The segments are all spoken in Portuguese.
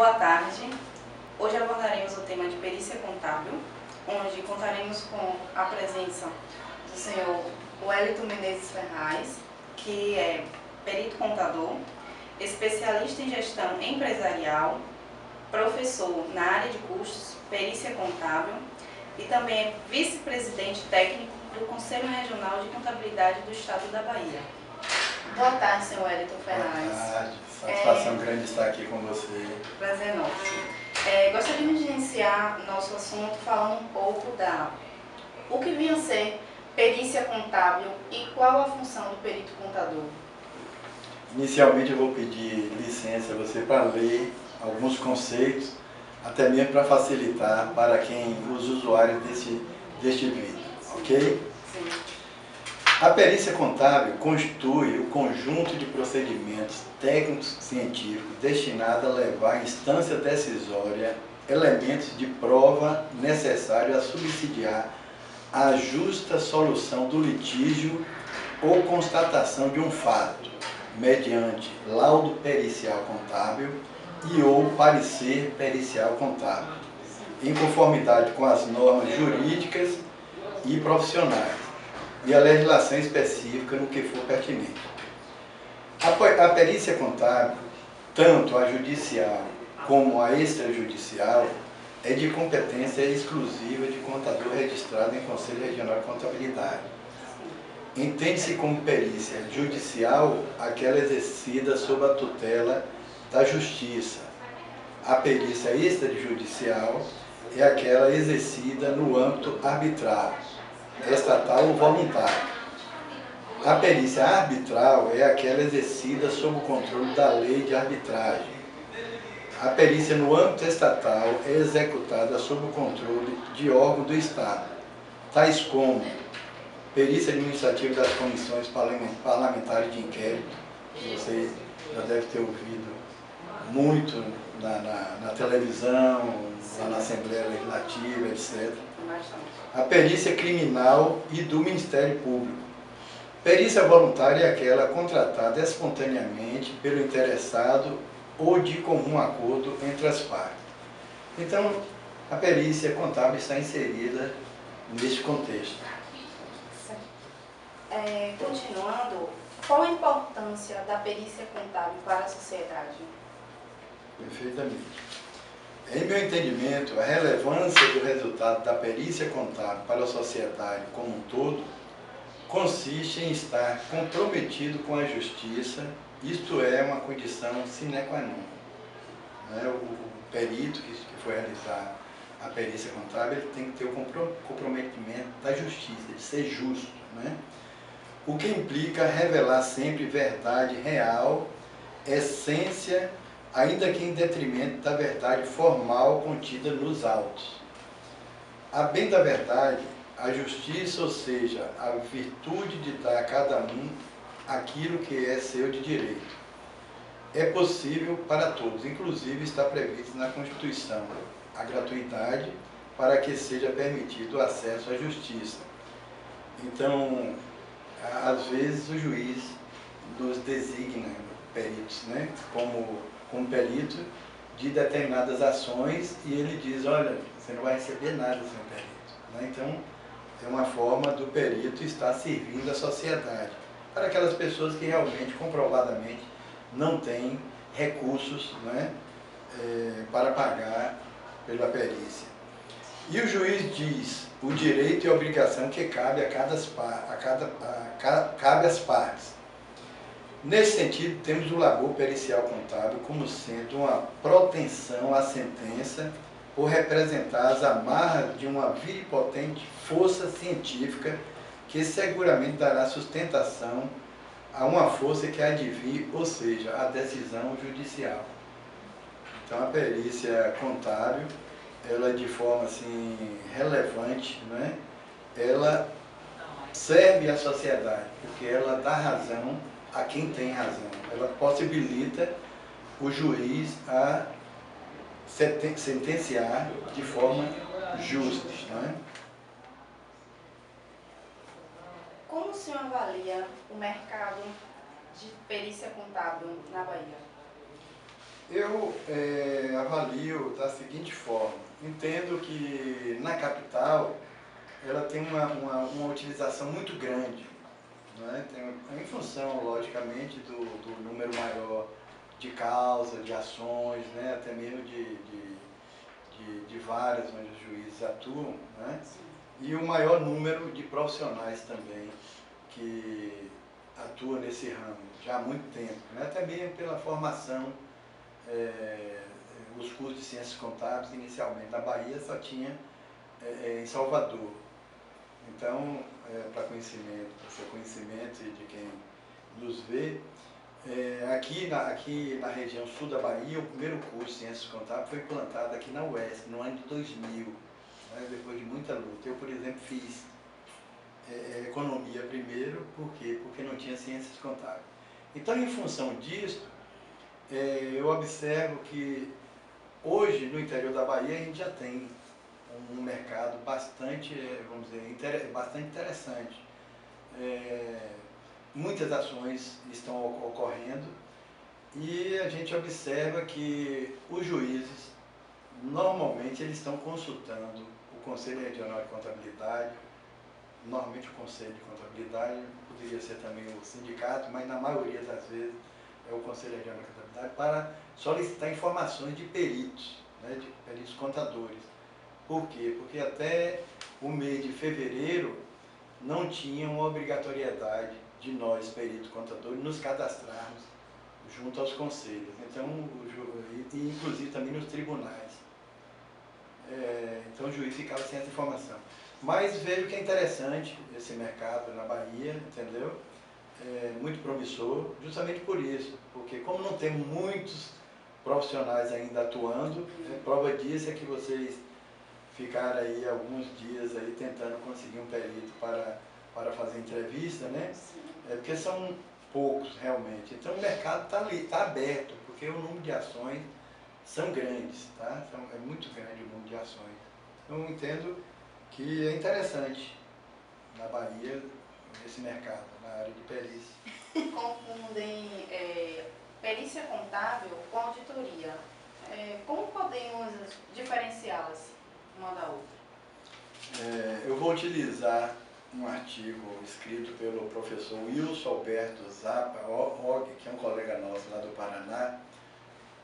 Boa tarde. Hoje abordaremos o tema de perícia contábil, onde contaremos com a presença do senhor Wellington Menezes Ferraz, que é perito contador, especialista em gestão empresarial, professor na área de custos, perícia contábil e também é vice-presidente técnico do Conselho Regional de Contabilidade do Estado da Bahia. Boa tarde, senhor Wellington Ferraz. Boa tarde, satisfação grande estar aqui com você. Prazer nosso. Gostaríamos de iniciar nosso assunto falando um pouco o que vinha a ser perícia contábil e qual a função do perito contador. Inicialmente eu vou pedir licença a você para ler alguns conceitos, até mesmo para facilitar para os usuários deste vídeo, ok? Sim. A perícia contábil constitui o conjunto de procedimentos técnicos científicos destinados a levar à instância decisória elementos de prova necessários a subsidiar a justa solução do litígio ou constatação de um fato, mediante laudo pericial contábil e ou parecer pericial contábil, em conformidade com as normas jurídicas e profissionais e a legislação específica no que for pertinente. A perícia contábil, tanto a judicial como a extrajudicial, é de competência exclusiva de contador registrado em Conselho Regional de Contabilidade. Entende-se como perícia judicial aquela exercida sob a tutela da Justiça. A perícia extrajudicial é aquela exercida no âmbito arbitrário, estatal ou voluntário. A perícia arbitral é aquela exercida sob o controle da lei de arbitragem. A perícia no âmbito estatal é executada sob o controle de órgão do Estado, tais como perícia administrativa das comissões parlamentares de inquérito, que você já deve ter ouvido muito na televisão, na Assembleia Legislativa, etc. A perícia criminal e do Ministério Público. Perícia voluntária é aquela contratada espontaneamente pelo interessado ou de comum acordo entre as partes. Então, a perícia contábil está inserida neste contexto. Continuando, qual a importância da perícia contábil para a sociedade? Perfeitamente. Em meu entendimento, a relevância do resultado da perícia contábil para a sociedade como um todo consiste em estar comprometido com a justiça, isto é, uma condição sine qua non. O perito que for realizar a perícia contábil ele tem que ter o comprometimento da justiça, de ser justo, né? O que implica revelar sempre verdade real, essência, ainda que em detrimento da verdade formal contida nos autos. A bem da verdade, a justiça, ou seja, a virtude de dar a cada um aquilo que é seu de direito, é possível para todos, inclusive está previsto na Constituição a gratuidade para que seja permitido o acesso à justiça. Então, às vezes o juiz nos designa peritos, né, como perito de determinadas ações e ele diz, olha, você não vai receber nada, senhor perito. Né? Então, é uma forma do perito estar servindo a sociedade, para aquelas pessoas que realmente, comprovadamente, não têm recursos, né, para pagar pela perícia. E o juiz diz o direito e a obrigação que cabe cabe às partes. Nesse sentido, temos o labor pericial contábil como sendo uma proteção à sentença por representar as amarras de uma viripotente força científica que seguramente dará sustentação a uma força que há de vir, ou seja, a decisão judicial. Então, a perícia contábil, ela de forma assim, relevante, né? Ela serve à sociedade, porque ela dá razão a quem tem razão. Ela possibilita o juiz a sentenciar de forma justa. Né? Como o senhor avalia o mercado de perícia contábil na Bahia? Eu avalio da seguinte forma. Entendo que na capital ela tem uma utilização muito grande, né? Em função, logicamente, do número maior de causas, de ações, né? Até mesmo de várias onde os juízes atuam, né? E o maior número de profissionais também que atuam nesse ramo já há muito tempo, né? Até mesmo pela formação, os cursos de ciências contábeis inicialmente na Bahia só tinha em Salvador. Então, para seu conhecimento e de quem nos vê, aqui na região sul da Bahia, o primeiro curso de Ciências Contábeis foi implantado aqui na UESP, no ano de 2000, né, depois de muita luta. Eu, por exemplo, fiz economia primeiro, por quê? Porque não tinha Ciências Contábeis. Então, em função disso, eu observo que hoje, no interior da Bahia, a gente já tem um mercado bastante, vamos dizer, bastante interessante. Muitas ações estão ocorrendo e a gente observa que os juízes, normalmente, eles estão consultando o Conselho Regional de Contabilidade, normalmente o Conselho de Contabilidade, poderia ser também o sindicato, mas na maioria das vezes é o Conselho Regional de Contabilidade, para solicitar informações de peritos, né, de peritos contadores. Por quê? Porque até o mês de fevereiro não tinha uma obrigatoriedade de nós, peritos contadores, nos cadastrarmos junto aos conselhos. Então, e inclusive também nos tribunais. Então o juiz ficava sem essa informação. Mas vejo que é interessante esse mercado na Bahia, entendeu? Muito promissor, justamente por isso, porque como não tem muitos profissionais ainda atuando, prova disso é que vocês ficaram aí alguns dias aí tentando conseguir um perito para fazer entrevista, né? Porque são poucos realmente. Então o mercado está aberto, porque o número de ações são grandes, tá? É muito grande o número de ações. Então eu entendo que é interessante na Bahia esse mercado, na área de perícia. Confundem perícia contábil com auditoria. Como podemos diferenciá-las uma da outra? Eu vou utilizar um artigo escrito pelo professor Wilson Alberto Zappa, que é um colega nosso lá do Paraná,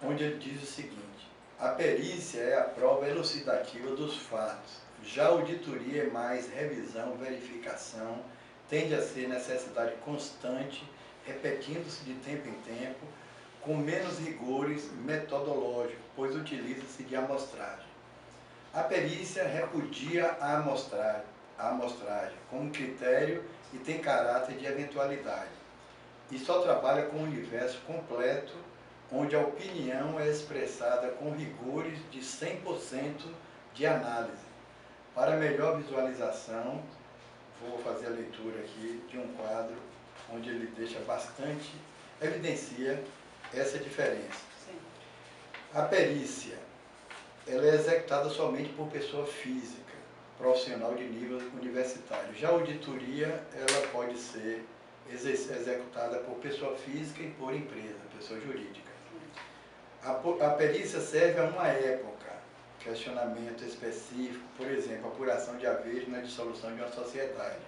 onde ele diz o seguinte: a perícia é a prova elucidativa dos fatos, já a auditoria é mais revisão, verificação, tende a ser necessidade constante, repetindo-se de tempo em tempo, com menos rigores metodológicos, pois utiliza-se de amostragem. A perícia repudia a amostragem como critério e tem caráter de eventualidade, e só trabalha com um universo completo, onde a opinião é expressada com rigores de 100% de análise. Para melhor visualização, vou fazer a leitura aqui de um quadro onde ele deixa bastante, evidencia essa diferença. Sim. A perícia, ela é executada somente por pessoa física, profissional de nível universitário. Já a auditoria, ela pode ser executada por pessoa física e por empresa, pessoa jurídica. A perícia serve a uma época, questionamento específico, por exemplo, apuração de haveres na dissolução de uma sociedade.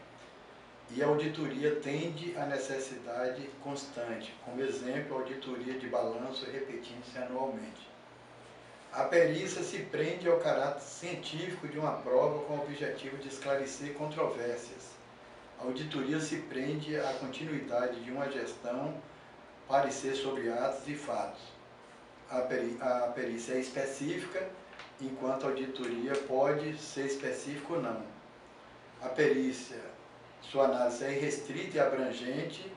E a auditoria tende à necessidade constante, como exemplo, a auditoria de balanço repetindo-se anualmente. A perícia se prende ao caráter científico de uma prova com o objetivo de esclarecer controvérsias. A auditoria se prende à continuidade de uma gestão, parecer sobre atos e fatos. A perícia é específica, enquanto a auditoria pode ser específica ou não. A perícia, sua análise é restrita e abrangente,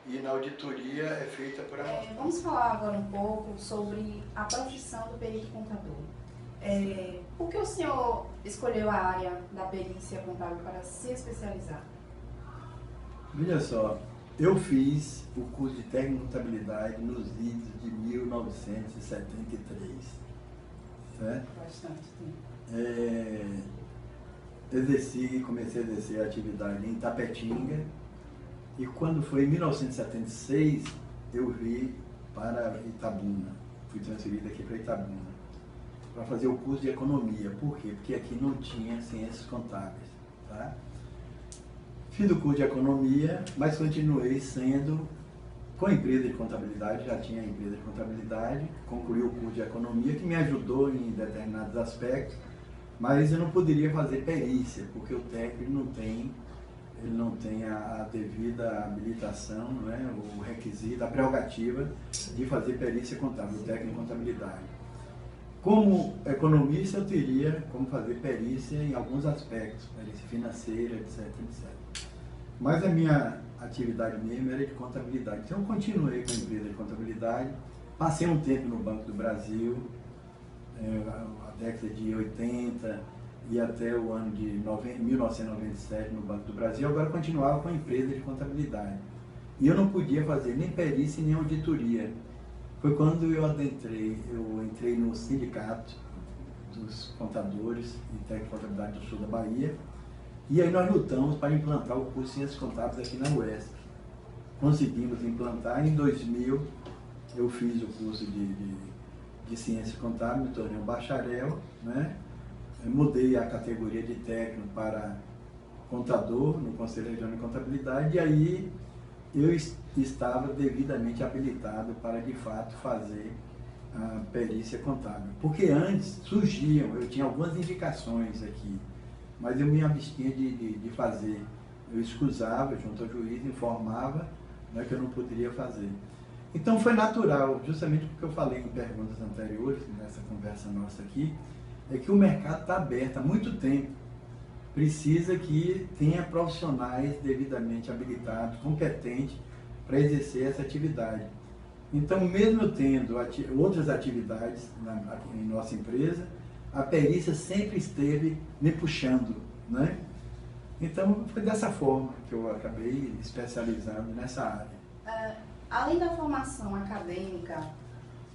e na auditoria é feita por amostragem. Vamos falar agora um pouco sobre a profissão do perito contador. Por que o senhor escolheu a área da perícia contábil para se especializar? Veja só, eu fiz o curso de técnico de contabilidade nos idos de 1973, certo? Bastante tempo. Comecei a exercer a atividade em Tapetinga, e quando foi em 1976, eu vim para Itabuna. fui transferido aqui para Itabuna, para fazer o curso de economia. Por quê? Porque aqui não tinha ciências contábeis. Tá? Fiz o curso de economia, mas continuei sendo com a empresa de contabilidade, já tinha a empresa de contabilidade, concluí o curso de economia, que me ajudou em determinados aspectos, mas eu não poderia fazer perícia, porque o técnico ele não tem a devida habilitação, não é? O requisito, a prerrogativa de fazer perícia contábil, o técnico em contabilidade. Como economista, eu teria como fazer perícia em alguns aspectos, perícia financeira, etc, etc. Mas a minha atividade mesmo era de contabilidade. Então eu continuei com a empresa de contabilidade, passei um tempo no Banco do Brasil, a década de 80 e até o ano de 1997 no Banco do Brasil. Agora continuava com a empresa de contabilidade. E eu não podia fazer nem perícia nem auditoria. Foi quando eu entrei no sindicato dos contadores e técnicos de contabilidade do sul da Bahia. E aí nós lutamos para implantar o curso de Ciências Contábeis aqui na UESC. Conseguimos implantar. Em 2000 eu fiz o curso de Ciências Contábeis, me tornei um bacharel, né? Mudei a categoria de técnico para contador no Conselho Regional de Contabilidade, e aí eu estava devidamente habilitado para, de fato, fazer a perícia contábil. Porque antes surgiam, eu tinha algumas indicações aqui, mas eu me abstinha de fazer. Eu escusava junto ao juiz, informava, né, que eu não poderia fazer. Então foi natural, justamente porque eu falei em perguntas anteriores, nessa conversa nossa aqui, é que o mercado está aberto há muito tempo. Precisa que tenha profissionais devidamente habilitados, competentes, para exercer essa atividade. Então, mesmo eu tendo outras atividades em nossa empresa, a perícia sempre esteve me puxando, né? Então, foi dessa forma que eu acabei especializando nessa área. Além da formação acadêmica,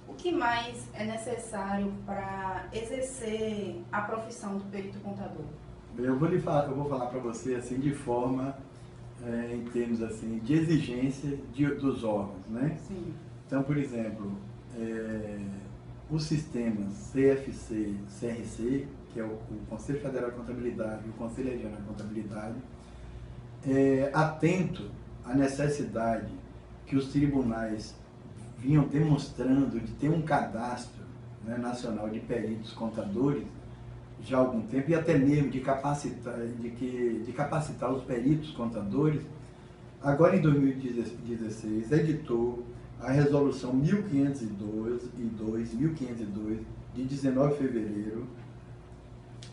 o que mais é necessário para exercer a profissão do perito contador? Eu vou falar para você assim de forma, em termos assim, de exigência dos órgãos, né? Sim. Então, por exemplo, os sistemas CFC, CRC, que é o Conselho Federal de Contabilidade e o Conselho Regional de Contabilidade, atento à necessidade que os tribunais vinham demonstrando de ter um cadastro, né, nacional de peritos contadores já há algum tempo, e até mesmo de capacitar os peritos contadores. Agora, em 2016, editou a Resolução 1502, de 19 de fevereiro,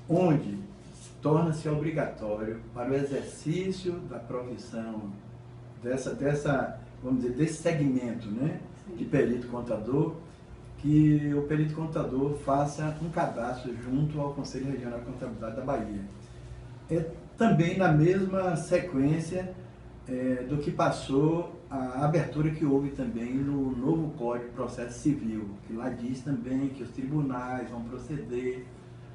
onde torna-se obrigatório para o exercício da profissão, vamos dizer, desse segmento, né, de perito contador, que o perito contador faça um cadastro junto ao Conselho Regional de Contabilidade da Bahia. Também na mesma sequência do que passou a abertura que houve também no novo Código de Processo Civil, que lá diz também que os tribunais vão proceder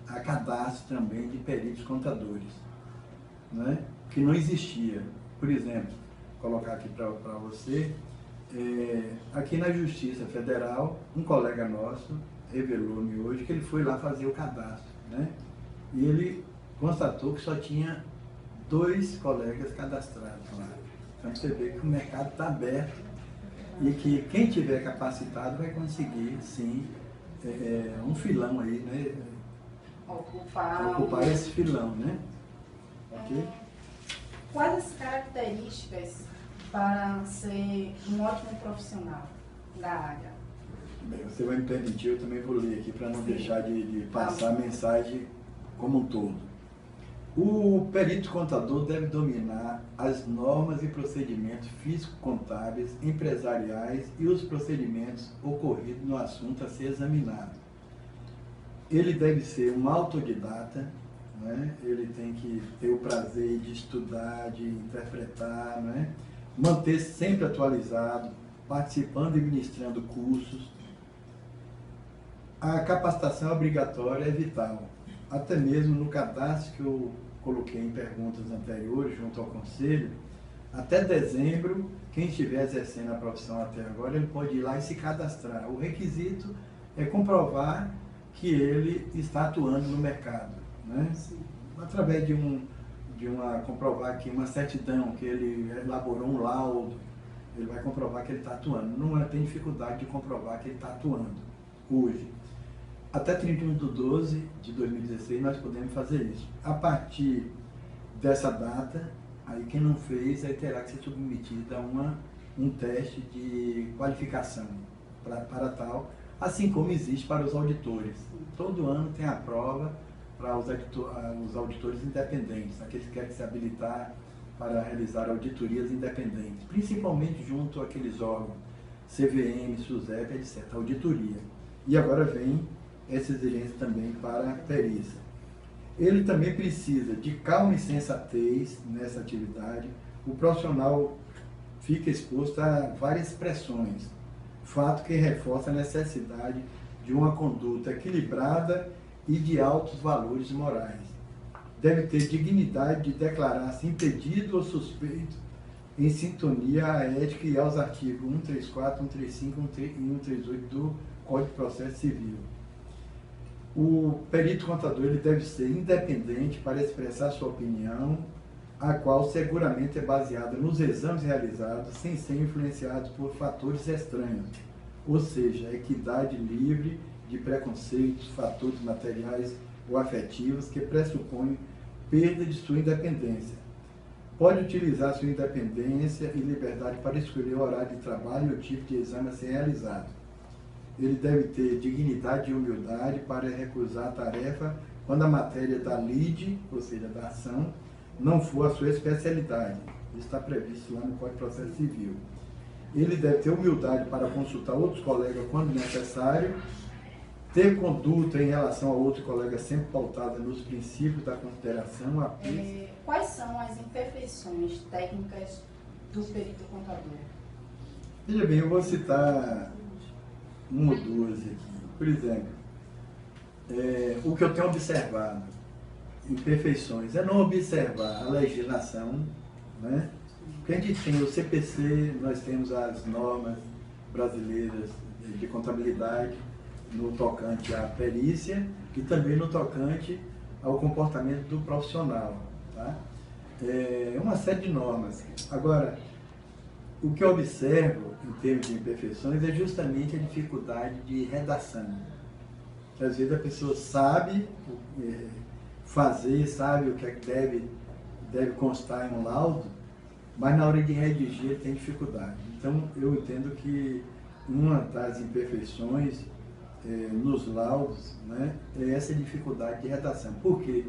a cadastro também de peritos contadores, né? Que não existia. Por exemplo, vou colocar aqui para você, aqui na Justiça Federal, um colega nosso revelou-me hoje que ele foi lá fazer o cadastro, né? E ele constatou que só tinha 2 colegas cadastrados lá. Então você vê que o mercado está aberto e que quem tiver capacitado vai conseguir, sim, um filão aí, né? Ocupar esse filão, né? Ok? Quais as características para ser um ótimo profissional da área? Bem, você vai me permitir, eu também vou ler aqui para não deixar de passar a mensagem como um todo. O perito contador deve dominar as normas e procedimentos físico-contábeis, empresariais e os procedimentos ocorridos no assunto a ser examinado. Ele deve ser um autodidata, né? Ele tem que ter o prazer de estudar, de interpretar, né? Manter-se sempre atualizado, participando e ministrando cursos. A capacitação obrigatória é vital. Até mesmo no cadastro que eu coloquei em perguntas anteriores, junto ao Conselho, até dezembro, quem estiver exercendo a profissão até agora, ele pode ir lá e se cadastrar. O requisito é comprovar que ele está atuando no mercado, né? Através de comprovar aqui uma certidão, que ele elaborou um laudo, ele vai comprovar que ele está atuando. Não tem dificuldade de comprovar que ele está atuando hoje. Até 31/12/2016 nós podemos fazer isso. A partir dessa data, aí quem não fez, aí terá que ser submetido a um teste de qualificação para tal, assim como existe para os auditores. Todo ano tem a prova para os auditores independentes, aqueles que querem se habilitar para realizar auditorias independentes, principalmente junto àqueles órgãos, CVM, SUSEP, etc., auditoria. E agora vem essa exigência também para a perícia. Ele também precisa de calma e sensatez nessa atividade. O profissional fica exposto a várias pressões, fato que reforça a necessidade de uma conduta equilibrada e de altos valores morais. Deve ter dignidade de declarar-se impedido ou suspeito em sintonia à ética e aos artigos 134, 135 e 138 do Código de Processo Civil. O perito contador ele deve ser independente para expressar sua opinião, a qual seguramente é baseada nos exames realizados, sem ser influenciados por fatores estranhos, ou seja, equidade livre de preconceitos, fatores materiais ou afetivos que pressupõem perda de sua independência. Pode utilizar sua independência e liberdade para escolher o horário de trabalho e o tipo de exame a ser realizado. Ele deve ter dignidade e humildade para recusar a tarefa quando a matéria da lide, ou seja, da ação, não for a sua especialidade. Isso está previsto lá no Código de Processo Civil. Ele deve ter humildade para consultar outros colegas quando necessário, ter conduta em relação a outro colega sempre pautada nos princípios da consideração. Quais são as imperfeições técnicas do perito contador? Veja bem, eu vou citar uma ou duas aqui. Por exemplo, o que eu tenho observado, imperfeições, é não observar a legislação, né? Porque a gente tem o CPC, nós temos as normas brasileiras de contabilidade no tocante à perícia e também no tocante ao comportamento do profissional, tá? Uma série de normas. Agora, o que eu observo em termos de imperfeições é justamente a dificuldade de redação. Às vezes a pessoa sabe fazer, sabe o que é que deve constar em um laudo, mas na hora de redigir tem dificuldade. Então eu entendo que uma das imperfeições nos laudos, né, é essa dificuldade de redação. Por quê?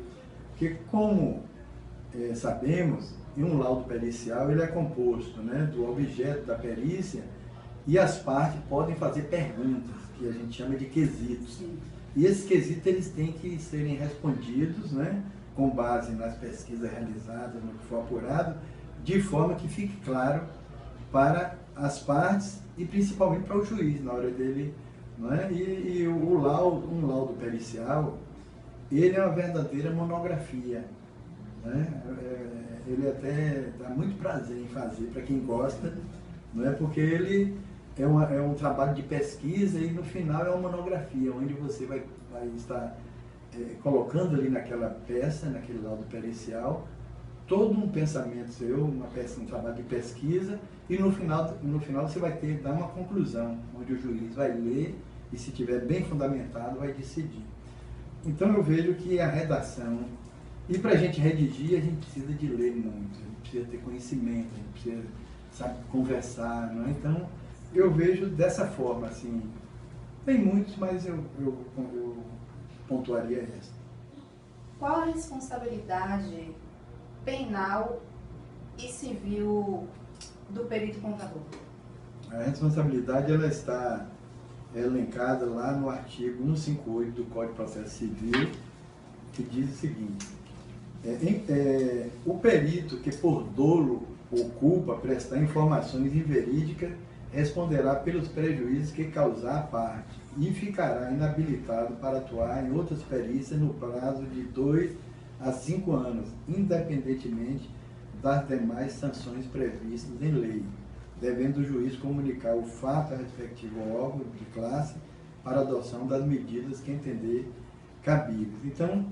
Porque como sabemos, em um laudo pericial ele é composto, né, do objeto da perícia e as partes podem fazer perguntas, que a gente chama de quesitos. Sim. E esses quesitos eles têm que serem respondidos, né, com base nas pesquisas realizadas, no que for apurado, de forma que fique claro para as partes e principalmente para o juiz na hora dele, não é? E um laudo pericial, ele é uma verdadeira monografia, né? Ele até dá muito prazer em fazer para quem gosta, não é? Porque ele é um trabalho de pesquisa e no final é uma monografia, onde você vai estar colocando ali naquela peça, naquele laudo pericial, todo um pensamento seu, um trabalho de pesquisa, e no final você vai dar uma conclusão, onde o juiz vai ler e, se tiver bem fundamentado, vai decidir. Então eu vejo que a redação, e para a gente redigir, a gente precisa de ler muito, a gente precisa ter conhecimento, a gente precisa, sabe, conversar, não é? Então eu vejo dessa forma, assim, tem muitos, mas eu pontuaria essa. Qual a responsabilidade penal e civil do perito contador? A responsabilidade ela está elencada lá no artigo 158 do Código de Processo Civil, que diz o seguinte: o perito que por dolo ou culpa prestar informações inverídicas responderá pelos prejuízos que causar a parte e ficará inabilitado para atuar em outras perícias no prazo de 2 a 5 anos, independentemente das demais sanções previstas em lei, devendo o juiz comunicar o fato respectivo ao órgão de classe para a adoção das medidas que entender cabíveis. Então,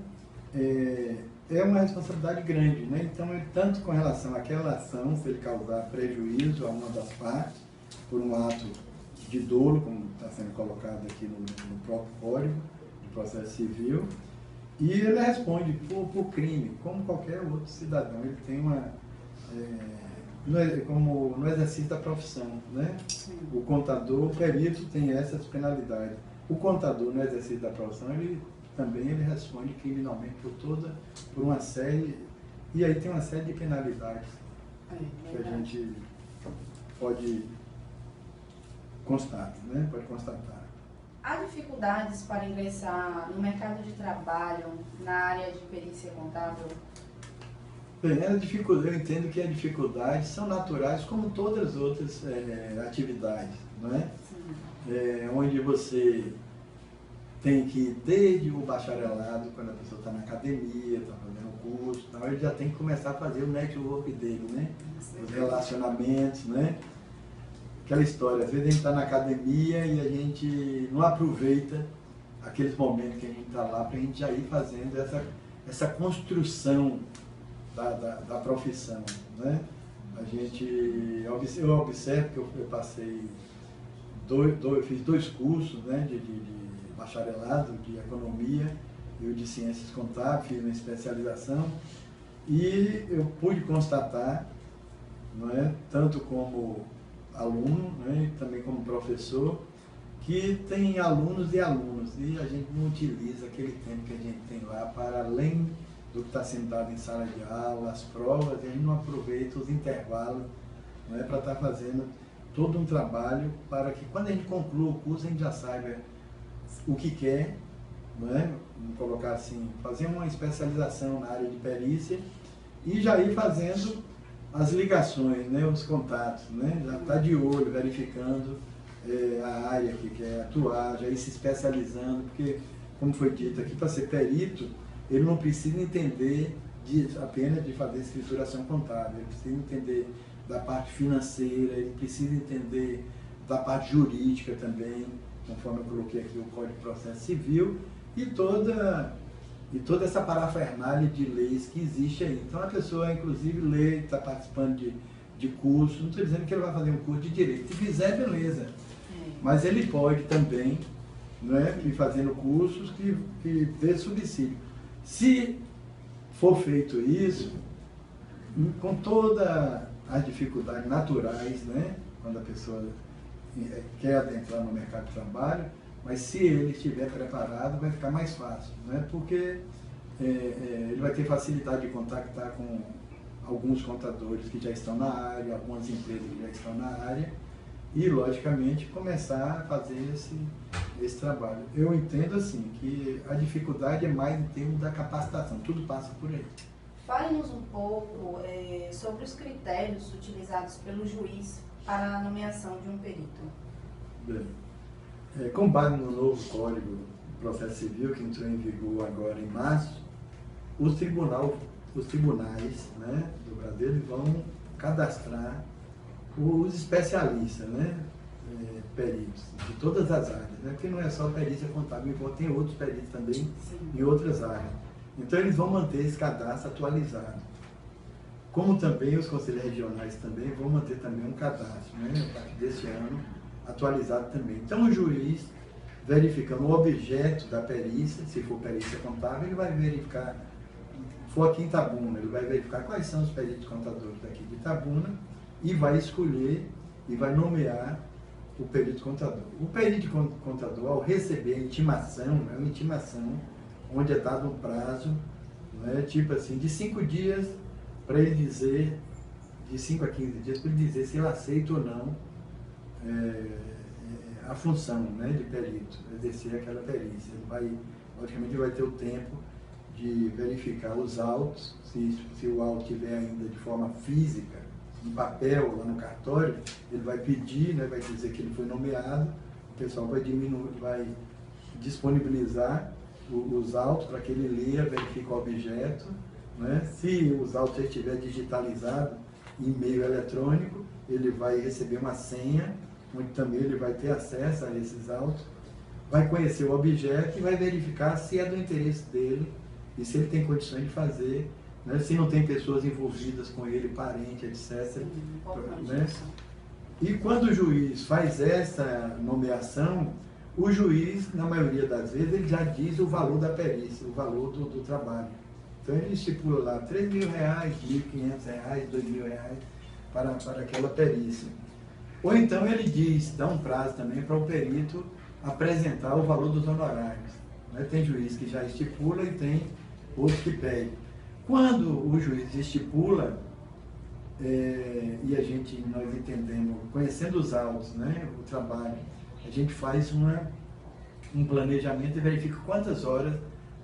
é uma responsabilidade grande, né? Então, tanto com relação àquela ação, se ele causar prejuízo a uma das partes, por um ato de dolo, como está sendo colocado aqui no próprio Código de Processo Civil, e ele responde por crime, como qualquer outro cidadão. Ele tem uma... como no exercício da profissão, né? O contador, o perito tem essas penalidades. O contador, no exercício da profissão, ele responde criminalmente por uma série, e aí tem uma série de penalidades que a gente pode constatar, né? Pode constatar. Há dificuldades para ingressar no mercado de trabalho na área de perícia contábil? Bem, eu entendo que as dificuldades são naturais, como todas as outras atividades, não é? Onde você tem que ir desde o bacharelado, quando a pessoa está na academia, está fazendo curso, tal, ele já tem que começar a fazer o network dele, né? Os relacionamentos, né? Aquela história, às vezes a gente está na academia e a gente não aproveita aqueles momentos que a gente está lá para a gente já ir fazendo essa construção da profissão, né? Eu observo que eu passei eu fiz 2 cursos, né, de bacharelado de economia e o de ciências contábeis, fiz uma especialização e eu pude constatar, não é, tanto como aluno, né, e também como professor, que tem alunos e alunos e a gente não utiliza aquele tempo que a gente tem lá para além do que está sendo dado em sala de aula, as provas, e a gente não aproveita os intervalos, não é, para estar fazendo todo um trabalho para que quando a gente conclua o curso a gente já saiba o que quer, não é? Vamos colocar assim, fazer uma especialização na área de perícia e já ir fazendo as ligações, né, os contatos, né? Já está de olho, verificando a área que quer atuar, já ir se especializando, porque, como foi dito aqui, para ser perito, ele não precisa entender apenas de fazer escrituração contábil, ele precisa entender da parte financeira, ele precisa entender da parte jurídica também, conforme eu coloquei aqui o Código de Processo Civil, e toda essa parafernália de leis que existe aí. Então a pessoa, inclusive, lê, está participando de curso, não estou dizendo que ele vai fazer um curso de direito, se fizer, beleza. Mas ele pode também, né, ir fazendo cursos que dê subsídio. Se for feito isso, com todas as dificuldades naturais, né, quando a pessoa quer adentrar no mercado de trabalho, mas se ele estiver preparado, vai ficar mais fácil, né, porque ele vai ter facilidade de contactar com alguns contadores que já estão na área, algumas empresas que já estão na área, e, logicamente, começar a fazer esse trabalho. Eu entendo, assim, que a dificuldade é mais em termos da capacitação, tudo passa por aí. Fale-nos um pouco sobre os critérios utilizados pelo juiz para a nomeação de um perito. Bem, com base no novo Código de Processo Civil, que entrou em vigor agora em março, os tribunais, né, do Brasil vão cadastrar os especialistas, né, peritos, de todas as áreas, né, porque não é só perícia contábil, tem outros peritos também. Sim. Em outras áreas. Então eles vão manter esse cadastro atualizado. Como também os conselheiros regionais também vão manter também um cadastro, né, a partir desse ano, atualizado também. Então o juiz, verificando o objeto da perícia, se for perícia contábil, ele vai verificar, se for aqui em Itabuna, ele vai verificar quais são os peritos contadores daqui de Itabuna, e vai escolher e vai nomear o perito contador. O perito contador, ao receber a intimação, é uma intimação onde é dado um prazo, né, tipo assim, de 5 dias para ele dizer, de 5 a 15 dias, para ele dizer se ele aceita ou não a função, né, de perito, exercer aquela perícia. Ele vai, logicamente, ele vai ter o tempo de verificar os autos, se o auto estiver ainda de forma física, em papel, lá no cartório, ele vai pedir, né, vai dizer que ele foi nomeado, o pessoal vai disponibilizar os autos para que ele leia, verifique o objeto, né? Se os autos já estiver digitalizado em meio eletrônico, ele vai receber uma senha, onde também ele vai ter acesso a esses autos, vai conhecer o objeto e vai verificar se é do interesse dele e se ele tem condições de fazer, né? Se não tem pessoas envolvidas com ele, parente, etc. Sim, Né? E quando o juiz faz essa nomeação, o juiz, na maioria das vezes, ele já diz o valor da perícia, o valor do trabalho. Então ele estipula lá R$3.000, R$1.500, R$2.000 para aquela perícia. Ou então ele diz, dá um prazo também para o perito apresentar o valor dos honorários. Né? Tem juiz que já estipula e tem outros que pedem. Quando o juiz estipula, e nós entendemos, conhecendo os autos, né, o trabalho, a gente faz um planejamento e verifica quantas horas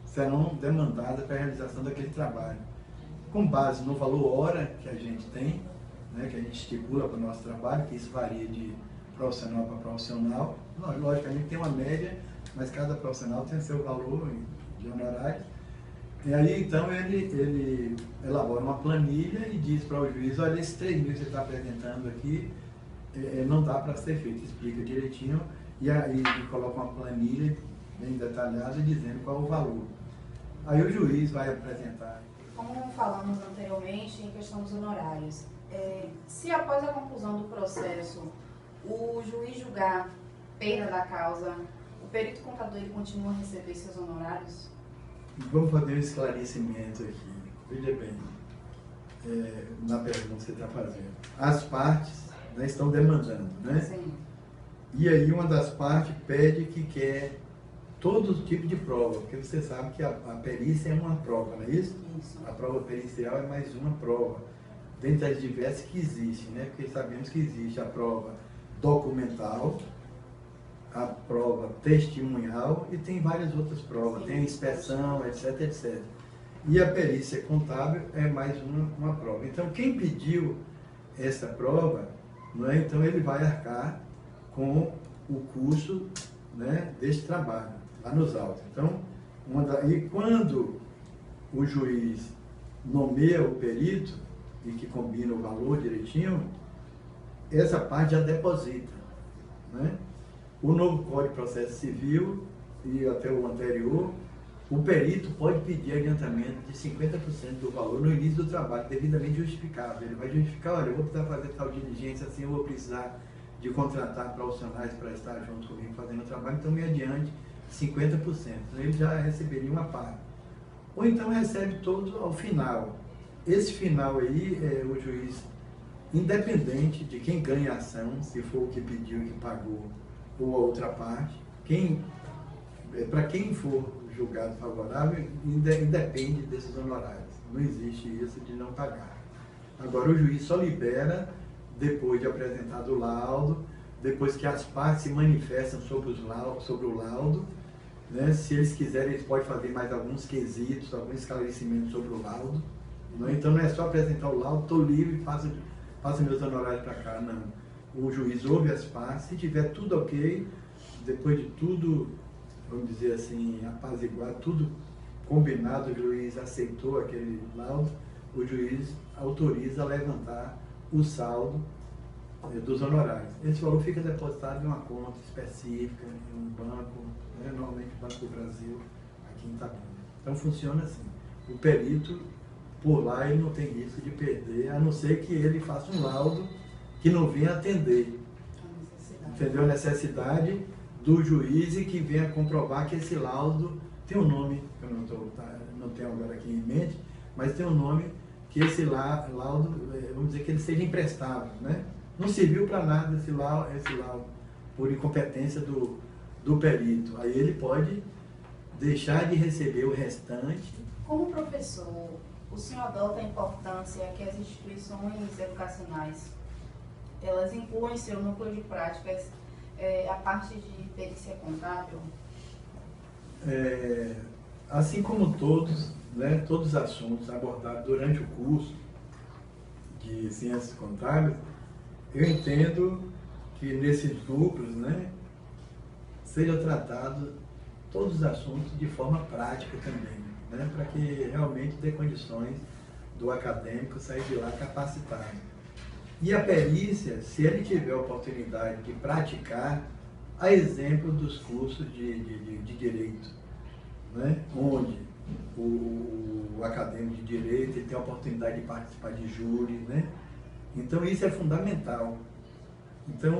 serão demandadas para a realização daquele trabalho. Com base no valor hora que a gente tem, né, que a gente estipula para o nosso trabalho, que isso varia de profissional para profissional. Logicamente tem uma média, mas cada profissional tem seu valor de honorários. E aí, então, ele elabora uma planilha e diz para o juiz, olha, esses 3.000 que você está apresentando aqui, não dá para ser feito. Explica direitinho e aí coloca uma planilha bem detalhada dizendo qual é o valor. Aí o juiz vai apresentar. Como falamos anteriormente em questão dos honorários, se após a conclusão do processo o juiz julgar perda da causa, o perito contador ele continua a receber seus honorários? Vamos fazer um esclarecimento aqui. Veja bem, na pergunta que você está fazendo. As partes, né, estão demandando, né? Sim. E aí uma das partes pede que quer todo tipo de prova, porque você sabe que a perícia é uma prova, não é isso? Isso. A prova pericial é mais uma prova, dentre as diversas que existem, né? Porque sabemos que existe a prova documental, a prova testemunhal e tem várias outras provas, tem a inspeção, etc, etc. E a perícia contábil é mais uma prova. Então, quem pediu essa prova, não é? Então ele vai arcar com o custo, né, desse trabalho, lá nos autos. Então, e quando o juiz nomeia o perito, e que combina o valor direitinho, essa parte já deposita, né? O novo Código de Processo Civil e até o anterior, o perito pode pedir adiantamento de 50% do valor no início do trabalho, devidamente justificado. Ele vai justificar, olha, eu vou precisar fazer tal diligência, assim eu vou precisar de contratar profissionais para estar junto comigo fazendo o trabalho, então me adiante 50%. Então ele já receberia uma parte. Ou então recebe todos ao final. Esse final aí, o juiz, independente de quem ganha a ação, se for o que pediu, que pagou, ou a outra parte, para quem for julgado favorável, independe desses honorários. Não existe isso de não pagar. Agora, o juiz só libera depois de apresentado o laudo, depois que as partes se manifestam sobre o laudo, né? Se eles quiserem, eles podem fazer mais alguns quesitos, alguns esclarecimentos sobre o laudo. Não? Então, não é só apresentar o laudo, estou livre, faço meus honorários para cá, não. O juiz ouve as partes, se tiver tudo ok, depois de tudo, vamos dizer assim, apaziguar, tudo combinado, o juiz aceitou aquele laudo, o juiz autoriza a levantar o saldo dos honorários. Esse valor fica depositado em uma conta específica, em um banco, né, normalmente o Banco do Brasil, aqui em Itabuna. Então funciona assim. O perito, por lá, ele não tem risco de perder, a não ser que ele faça um laudo que não venha atender, entendeu? A necessidade do juiz e que venha comprovar que esse laudo tem um nome, que eu não tenho agora aqui em mente, mas tem um nome que esse laudo, vamos dizer que ele seja imprestável, né? Não serviu para nada esse laudo, por incompetência do perito. Aí ele pode deixar de receber o restante. Como professor, o senhor adota a importância que as instituições educacionais elas incluem em seu núcleo de práticas a parte de perícia contábil? Assim como todos, né, todos os assuntos abordados durante o curso de Ciências Contábeis, eu entendo que nesses núcleos, né, seja tratado todos os assuntos de forma prática também, né, para que realmente dê condições do acadêmico sair de lá capacitado. E a perícia, se ele tiver a oportunidade de praticar a exemplo dos cursos de direito, né? Onde o acadêmico de direito ele tem a oportunidade de participar de júri, né? Então isso é fundamental. Então,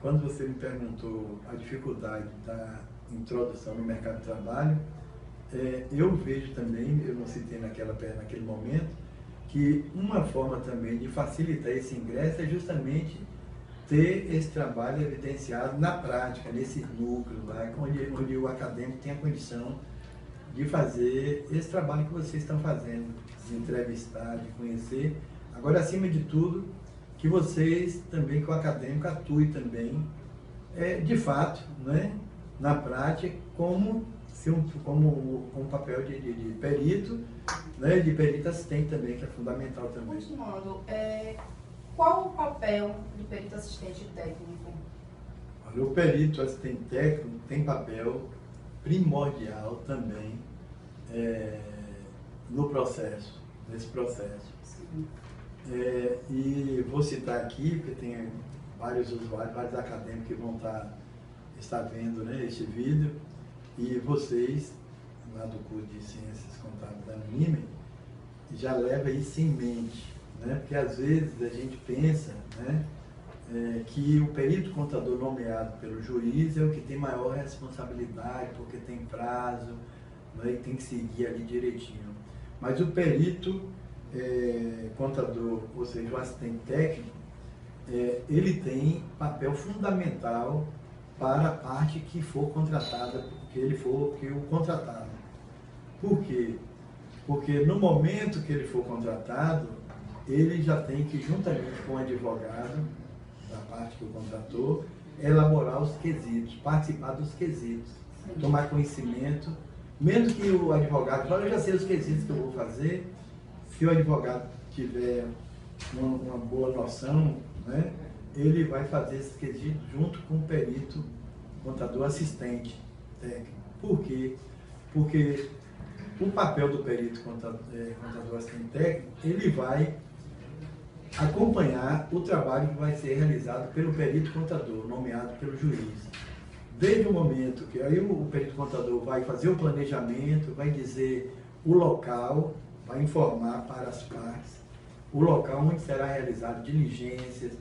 quando você me perguntou a dificuldade da introdução no mercado de trabalho, eu vejo também, eu não citei naquele momento, que uma forma também de facilitar esse ingresso é justamente ter esse trabalho evidenciado na prática, nesse núcleo lá, onde o acadêmico tem a condição de fazer esse trabalho que vocês estão fazendo, de entrevistar, de conhecer. Agora, acima de tudo, que vocês também, que o acadêmico atue também, de fato, né, na prática, como um papel de perito, né, de perito assistente também, que é fundamental também. Continuando, qual o papel do perito assistente técnico? Olha, o perito assistente técnico tem papel primordial também nesse processo. Sim. E vou citar aqui, porque tem vários usuários, vários acadêmicos que vão estar vendo, né, este vídeo, e vocês, lá do curso de Ciências Contábeis da Unime, já leva isso em mente, né? Porque às vezes a gente pensa, né, que o perito contador nomeado pelo juiz é o que tem maior responsabilidade, porque tem prazo, né, e tem que seguir ali direitinho. Mas o perito contador, ou seja, o assistente técnico, ele tem papel fundamental para a parte que for contratada, que o contratado. Por quê? Porque no momento que ele for contratado, ele já tem que, juntamente com o advogado, da parte que o contratou, elaborar os quesitos, participar dos quesitos, tomar conhecimento, mesmo que o advogado fale, eu já sei os quesitos que eu vou fazer, se o advogado tiver uma boa noção, né, ele vai fazer esses quesitos junto com o perito contador assistente técnico. Por quê? Porque o papel do perito contador assistente técnico, ele vai acompanhar o trabalho que vai ser realizado pelo perito contador, nomeado pelo juiz. Desde o momento que aí o perito contador vai fazer o planejamento, vai dizer o local, vai informar para as partes o local onde será realizado diligências,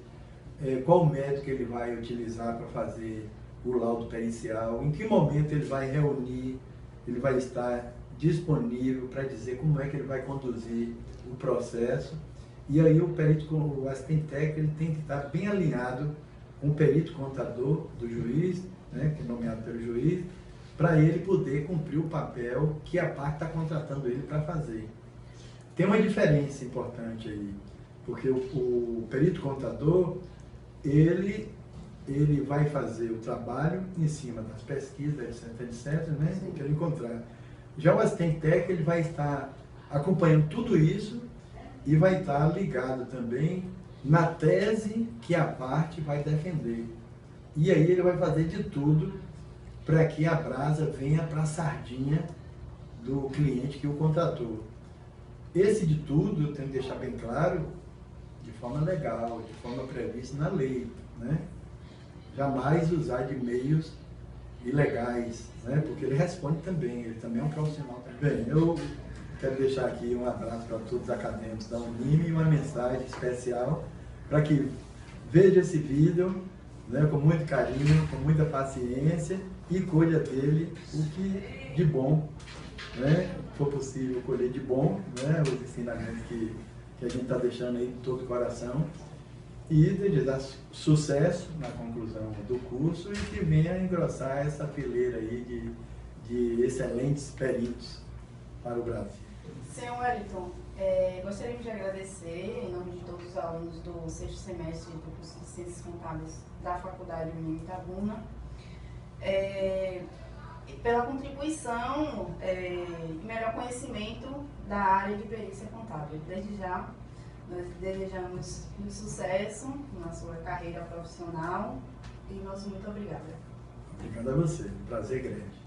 qual método ele vai utilizar para fazer o laudo pericial, em que momento ele vai reunir, ele vai estar disponível para dizer como é que ele vai conduzir o processo. E aí o assistente técnico ele tem que estar bem alinhado com o perito contador do juiz, né, que é nomeado pelo juiz, para ele poder cumprir o papel que a parte está contratando ele para fazer. Tem uma diferença importante aí, porque o perito contador, ele vai fazer o trabalho em cima das pesquisas, etc, né, que ele encontrar. Já o assistente técnico, ele vai estar acompanhando tudo isso e vai estar ligado também na tese que a parte vai defender. E aí ele vai fazer de tudo para que a brasa venha para a sardinha do cliente que o contratou. Esse de tudo eu tenho que deixar bem claro de forma legal, de forma prevista na lei, né? Jamais usar de meios ilegais, né? Porque ele responde também, ele também é um profissional. Bem, eu quero deixar aqui um abraço para todos os acadêmicos da Unime e uma mensagem especial para que veja esse vídeo, né, com muito carinho, com muita paciência e colha dele o que de bom, né, for possível colher de bom, né, os ensinamentos que a gente está deixando aí de todo o coração e desejar sucesso na conclusão do curso e que venha engrossar essa fileira aí de excelentes peritos para o Brasil. Senhor Wellington, gostaríamos de agradecer, em nome de todos os alunos do sexto semestre do curso de Ciências Contábeis da Faculdade Unime Itabuna, pela contribuição e melhor conhecimento da área de perícia contábil. Desde já, nós desejamos muito sucesso na sua carreira profissional e nosso muito obrigada. Obrigado a você, prazer grande.